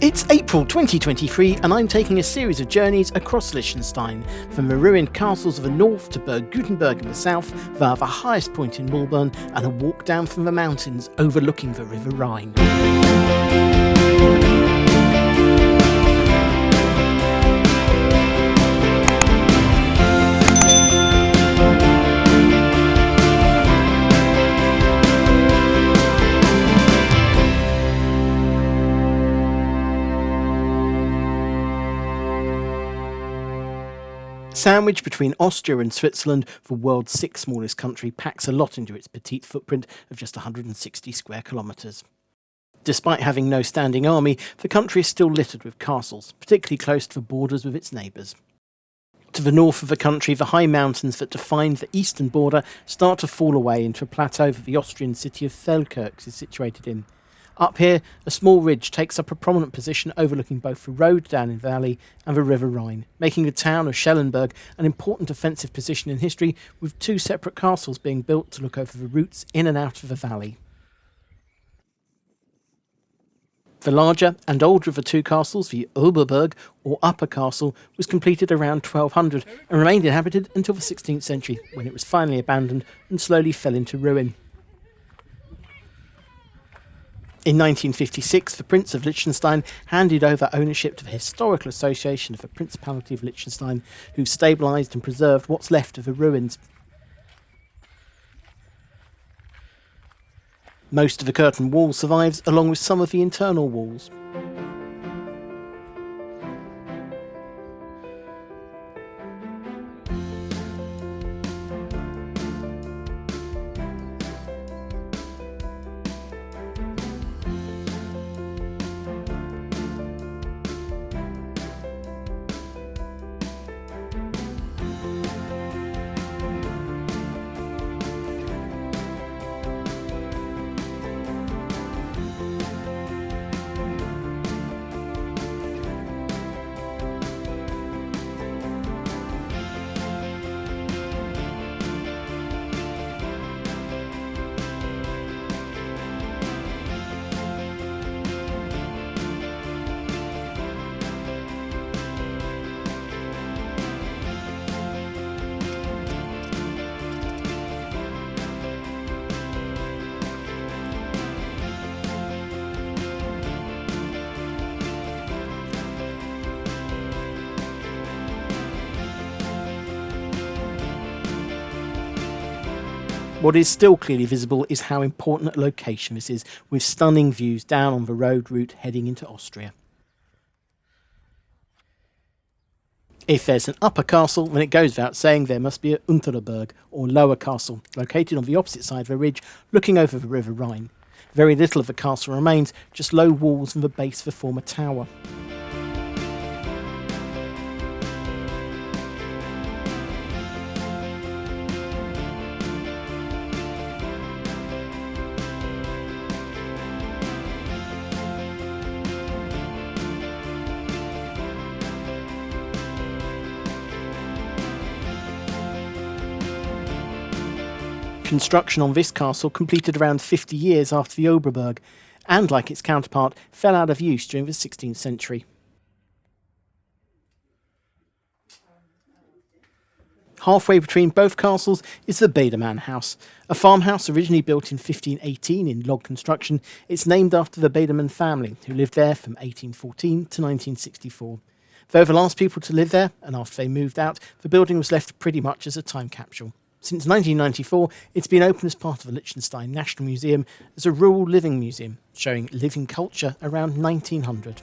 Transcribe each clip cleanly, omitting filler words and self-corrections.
It's April 2023 and I'm taking a series of journeys across Liechtenstein, from the ruined castles of the north to Burg Gutenberg in the south via the highest point in Malbun and a walk down from the mountains overlooking the River Rhine. Sandwiched between Austria and Switzerland, the world's sixth smallest country packs a lot into its petite footprint of just 160 square kilometres. Despite having no standing army, the country is still littered with castles, particularly close to the borders with its neighbours. To the north of the country, the high mountains that define the eastern border start to fall away into a plateau that the Austrian city of Feldkirch is situated in. Up here, a small ridge takes up a prominent position overlooking both the road down in the valley and the River Rhine, making the town of Schellenberg an important defensive position in history, with two separate castles being built to look over the routes in and out of the valley. The larger and older of the two castles, the Obere or Upper Castle, was completed around 1200 and remained inhabited until the 16th century, when it was finally abandoned and slowly fell into ruin. In 1956, the Prince of Liechtenstein handed over ownership to the Historical Association of the Principality of Liechtenstein, who stabilised and preserved what's left of the ruins. Most of the curtain wall survives, along with some of the internal walls. What is still clearly visible is how important a location this is, with stunning views down on the road route heading into Austria. If there's an upper castle, then it goes without saying there must be an Untere or lower castle, located on the opposite side of the ridge, looking over the River Rhine. Very little of the castle remains, just low walls and the base of the former tower. Construction on this castle completed around 50 years after the Obere, and like its counterpart, fell out of use during the 16th century. Halfway between both castles is the Bädermann House, a farmhouse originally built in 1518 in log construction. It's named after the Bädermann family, who lived there from 1814 to 1964. Though the last people to live there, and after they moved out, the building was left pretty much as a time capsule. Since 1994, it's been open as part of the Liechtenstein National Museum as a rural living museum, showing living culture around 1900.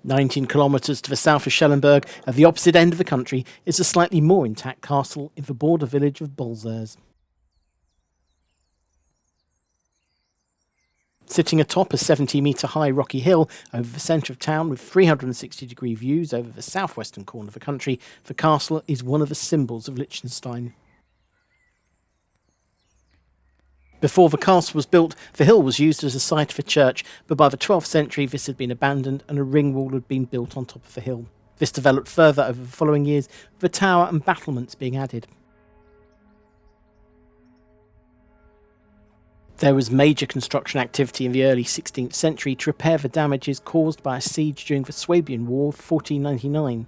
19 kilometres to the south of Schellenberg, at the opposite end of the country, is a slightly more intact castle in the border village of Balzers. Sitting atop a 70-metre-high rocky hill over the centre of town with 360-degree views over the southwestern corner of the country, the castle is one of the symbols of Liechtenstein. Before the castle was built, the hill was used as a site for a church, but by the 12th century this had been abandoned and a ring wall had been built on top of the hill. This developed further over the following years, with a tower and battlements being added. There was major construction activity in the early 16th century to repair the damages caused by a siege during the Swabian War of 1499.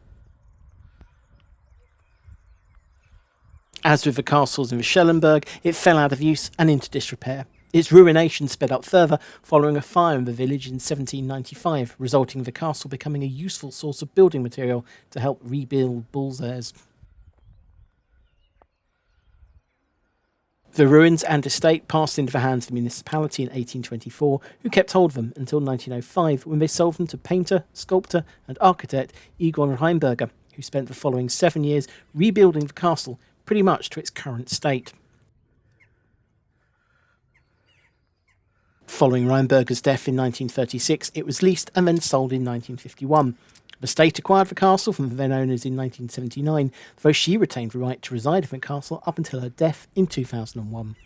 As with the castles in the Schellenberg, it fell out of use and into disrepair. Its ruination sped up further following a fire in the village in 1795, resulting in the castle becoming a useful source of building material to help rebuild Balzers. The ruins and estate passed into the hands of the municipality in 1824, who kept hold of them until 1905, when they sold them to painter, sculptor and architect Egon Reinberger, who spent the following 7 years rebuilding the castle pretty much to its current state. Following Reinberger's death in 1936, it was leased and then sold in 1951. The state acquired the castle from the then owners in 1979, though she retained the right to reside in the castle up until her death in 2001.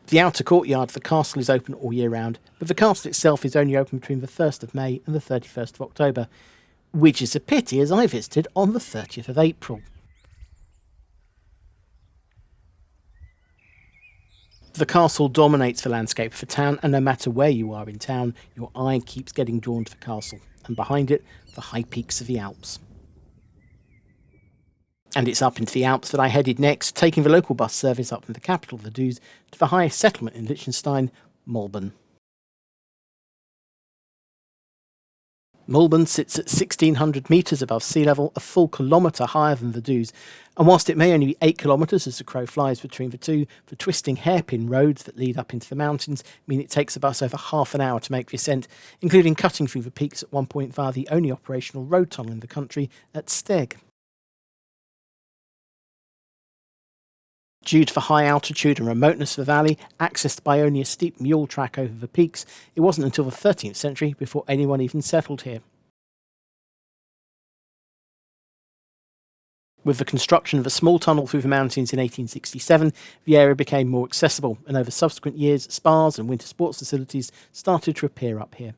The outer courtyard of the castle is open all year round, but the castle itself is only open between the 1st of May and the 31st of October, which is a pity as I visited on the 30th of April. The castle dominates the landscape of the town, and no matter where you are in town, your eye keeps getting drawn to the castle, and behind it, the high peaks of the Alps. And it's up into the Alps that I headed next, taking the local bus service up from the capital, Vaduz, to the highest settlement in Liechtenstein, Malbun. Malbun sits at 1,600 metres above sea level, a full kilometre higher than Vaduz, and whilst it may only be 8 kilometres as the crow flies between the two, the twisting hairpin roads that lead up into the mountains mean it takes a bus over half an hour to make the ascent, including cutting through the peaks at one point via the only operational road tunnel in the country at Steg. Due to the high altitude and remoteness of the valley, accessed by only a steep mule track over the peaks, it wasn't until the 13th century before anyone even settled here. With the construction of a small tunnel through the mountains in 1867, the area became more accessible, and over subsequent years, spas and winter sports facilities started to appear up here.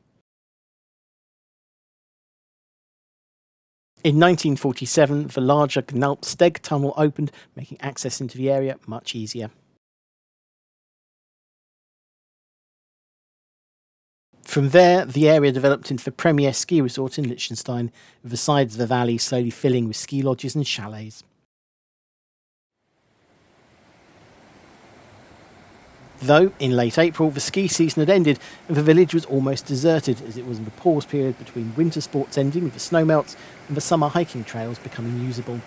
In 1947, the larger Gnalp-Steg tunnel opened, making access into the area much easier. From there, the area developed into the premier ski resort in Liechtenstein, with the sides of the valley slowly filling with ski lodges and chalets. Though, in late April, the ski season had ended and the village was almost deserted, as it was in the pause period between winter sports ending with the snowmelts and the summer hiking trails becoming usable.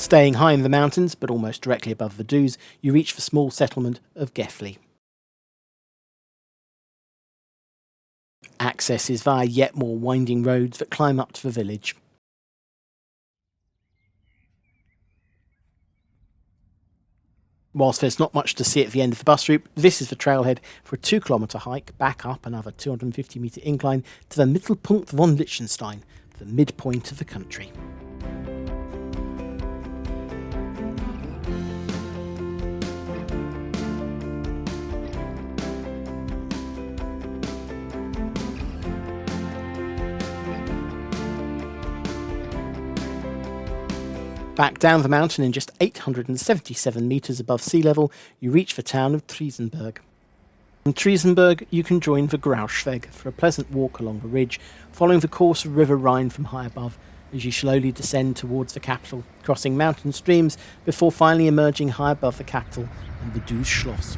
Staying high in the mountains, but almost directly above Vaduz, you reach the small settlement of Gaflei. Access is via yet more winding roads that climb up to the village. Whilst there's not much to see at the end of the bus route, this is the trailhead for a 2-kilometre hike back up another 250-metre incline to the Mittelpunkt von Liechtenstein, the midpoint of the country. Back down the mountain in just 877 metres above sea level, you reach the town of Triesenberg. From Triesenberg, you can join the Grüschaweg for a pleasant walk along the ridge, following the course of the River Rhine from high above, as you slowly descend towards the capital, crossing mountain streams before finally emerging high above the capital in Vaduz Schloss.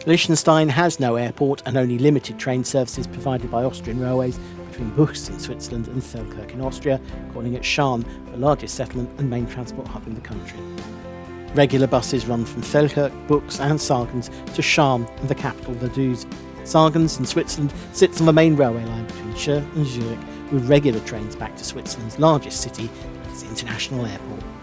Liechtenstein has no airport and only limited train services provided by Austrian Railways between Buchs in Switzerland and Feldkirch in Austria, calling it Scharn, the largest settlement and main transport hub in the country. Regular buses run from Feldkirch, Buchs and Sargans to Scharn and the capital Vaduz. Sargans in Switzerland sits on the main railway line between Chur and Zurich, with regular trains back to Switzerland's largest city and its international airport.